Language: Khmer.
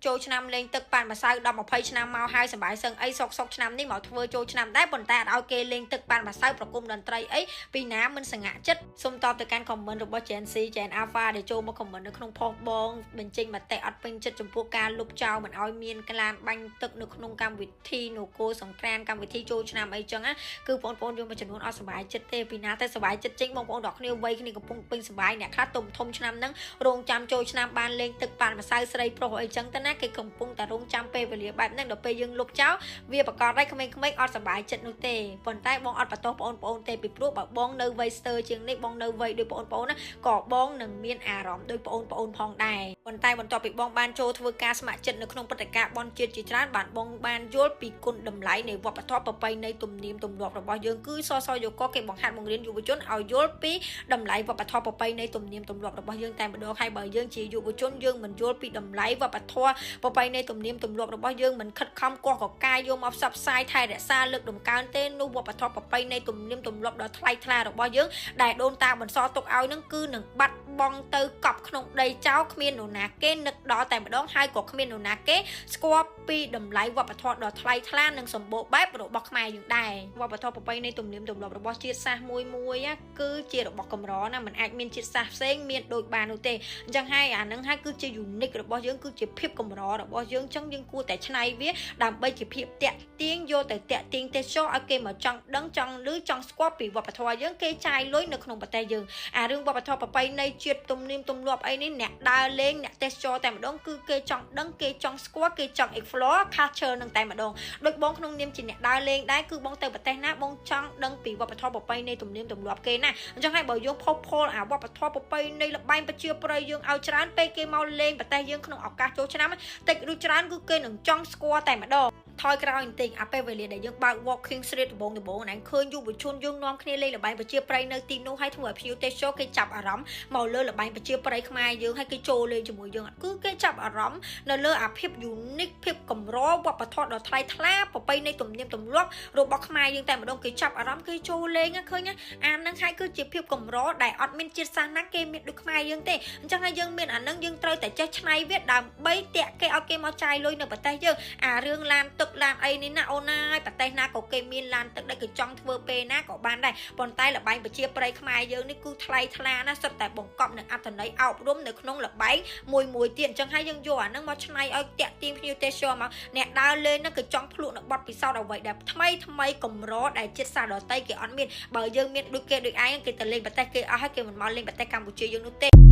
ចូលឆ្នាំលេងទឹកប៉ាន់ម្សៅ10 20ឆ្នាំមកហើយសប្បាយសឹងអីសុកឆ្នាំនេះមកធ្វើចូលឆ្នាំដែរប៉ុន្តែអត់ឲ្យគេលេងទឹកប៉ាន់ម្សៅប្រគំតន្ត្រីអីពីណាមិនសង្ហាក់ចិត្តសូមតបទៅកាន់ comment របស់ Gen C Gen Alpha ដែលចូលមក comment នៅក្នុង post បងបញ្ចេញមតិអត់ពេញចិត្តចំពោះការលុបចោលមិនឲ្យមានក្លានបាញ់ទឹកនៅក្នុងកម្មវិធីនគរសង្គ្រាមកម្មវិធីចូលឆ្នាំអីចឹងណាគឺបងប្អូនយើងមួយចំនួនអត់សប្បាយចិត្តទេពីណាតែសប្បាយចិត្តចេញបងប្អូនទាំងគ្នាវ័យគ្នាកំពុងពេញសប្បាយអ្នកខ្លះទុំធំឆ្នាំហ្នឹងរងចាំចូលឆ្នាំបានលេងទឹកប៉ាន់ម្សៅស្រីប្រុសអីចឹងទៅណាគេកំពុងតែរងចាំពេលវេលាបែបហ្នឹងដល់ពេលយើងលុបចោលវាប្រកាសដែរក្មេងៗអត់សប្បាយចិត្តនោះទេប៉ុន្តែបងអត់បន្ទោសបងប្អូនទេពីព្រោះបើបងនៅវ័យស្ទើរជាងនេះបងនៅវ័យដូចបងប្អូនណាក៏បងនឹងមានអារម្មណ៍ដូចបងប្អូនផងដែរប៉ុន្តែបន្ទាប់ពីបងបានចូលធ្វើការស្ម័គ្រចិត្តនៅក្នុងព្រឹត្តិការណ៍បន់ជាតិជាច្រើនបងបានយល់ពីគុណតម្លៃនៃវប្បធម៌ប្រពៃណីទំនៀមទម្លាប់របស់យើងគឺសសយកគេបង្ហាត់បង្រៀនយុវជនឲ្យយល់ពីតម្លៃវប្បធម៌ប្រពៃណីទំនៀមទម្លាប់របស់យើងតែម្ដងហើយបើយើងជាយុវជនយើងមិនយល់ពីតម្លៃវប្បធម៌ប្រពៃណីទំនៀមទម្លាប់របស់យើងមិនខិតខំកោះកកាយយកមកផ្សព្វផ្សាយថែរក្សាលើកដំកើងទេនោះវប្បធម៌ប្រពៃណីទំនៀមទម្លាប់ដ៏ថ្លៃថ្លារបស់យើងដែលដូនតាបន្សល់ទុកឲ្យនឹងគឺនឹងបាត់បង់ទៅកប់ក្នុងដីចោលគ្មាននរណាគេនឹកដល់តែម្ដងហើយក៏គ្មាននរណាគេស្គាល់ពីតម្លៃវប្បធម៌ដ៏ថ្លៃថ្លានិងសម្បូរបែបរបស់ខ្មែរយើងដែរវប្បធម៌ប្រពៃណីទំនៀមទម្លាប់របស់ជាតិសាសន៍មួយគឺជារបស់កម្រណាមិនអាចមានជាតិសាសន៍ផ្សេងមានដូចបាននោះទេអញ្ចឹងហើយអានឹងហើយគឺជា unique របស់យើងគឺជាភាពកម្ររបស់យើងអញ្ចឹងយើងគួរតែច្នៃវាដើម្បីជាភាពតាក់ទាញយកទៅតាក់ទាញទេសចរឲ្យគេមកចង់ដឹងចង់ឮចង់ស្គាល់ពីវប្បធម៌យើងគេចាយលុយនៅក្នុងប្រទេសយើងអារឿងវប្បធម៌ប្រពៃណីជាតិទំនៀមទម្លាប់អីនេះអ្នកដើរលេងអ្នកទេសចរតែម្ដងគឺគេចង់ដឹងគេចង់ស្គាល់គេចង់ explore culture នឹងតែម្ដងដូចបងក្នុងនាមជាអ្នកដើរលេងដែរគឺបងទៅប្រទេសណាបងចង់ដឹងពីវប្បធម៌ប្រពៃណីទំនៀមទម្លាប់គេណាអញ្ចឹងហើយបើយើងផុសផុលអាវប្បធម៌ប្រពៃណីល្បែងប្រជាប្រិយយើងឲ្យច្រើនពេលគេមកលេងប្រទេសយើងក្នុងឱកាសចូលឆ្នាំតិចឬច្រើនគឺគេនឹងចង់ស្គាល់តែម្ដងថយក្រោយបន្តិចអាពេលវេលាដែលយើងបើក walking street ដំបងណាឃើញយុវជនយើងនាំគ្នាលេងល្បែងប្រជាប្រិយនៅទីនោះហើយធ្វើឲ្យភ្ញៀវទេសចរគេចាប់អារម្មណ៍មកលើល្បែងប្រជាប្រិយខ្មែរយើងហើយគេចូលលេងជាមួយយើងគឺគេចាប់អារម្មណ៍នៅលើអាភាព unique ភាពកម្រវប្បធម៌ដ៏ថ្លៃថ្លាប្រពៃណីទំនៀមទម្លាប់របស់ខ្មែរយើងតែម្ដងគេចាប់អារម្មណ៍គេចូលលេងឃើញអានឹងហើយគឺជាភាពកម្រដែលអត់មានជាតិសាសន៍ណាគេមានដូចខ្មែរយើងទេអញ្ចឹងហើយយើងមានអានឹងយើងត្រូវតែចេះច្នៃវាដើម្បីតាក់គេឲ្យគេមកចាយលុយនៅប្រទេសយើងអារឿងឡានទឹកឡានអីនេះណាអូនណាយប្រទេសណាក៏គេមានឡានទឹកដែលគេចង់ធ្វើពេលណាក៏បានដែរប៉ុន្តែល្បែងប្រជាប្រិយខ្មែរយើងនេះគឺថ្លៃថ្លាណាសុទ្ធតែបង្កប់នឹងអត្ថន័យអប់រំនៅក្នុងល្បែងមួយទៀតអញ្ចឹងហើយយើងយកអានឹងមកច្នៃឲ្យតាក់ទាញភ្ញៀវទេសចរមកអ្នកដើរលេងហ្នឹងគឺចង់ភ្លក់នៅបទពិសោធន៍អ្វីដែលថ្មីកម្រដែលជាតិសាសន៍ដទៃគេអត់មានបើយើងមានដូចគេដូចឯងគេទៅលេងប្រទេសគេអស់ហើយគេមិនមកលេងប្រទេសកម្ពុជាយើងនោះទេ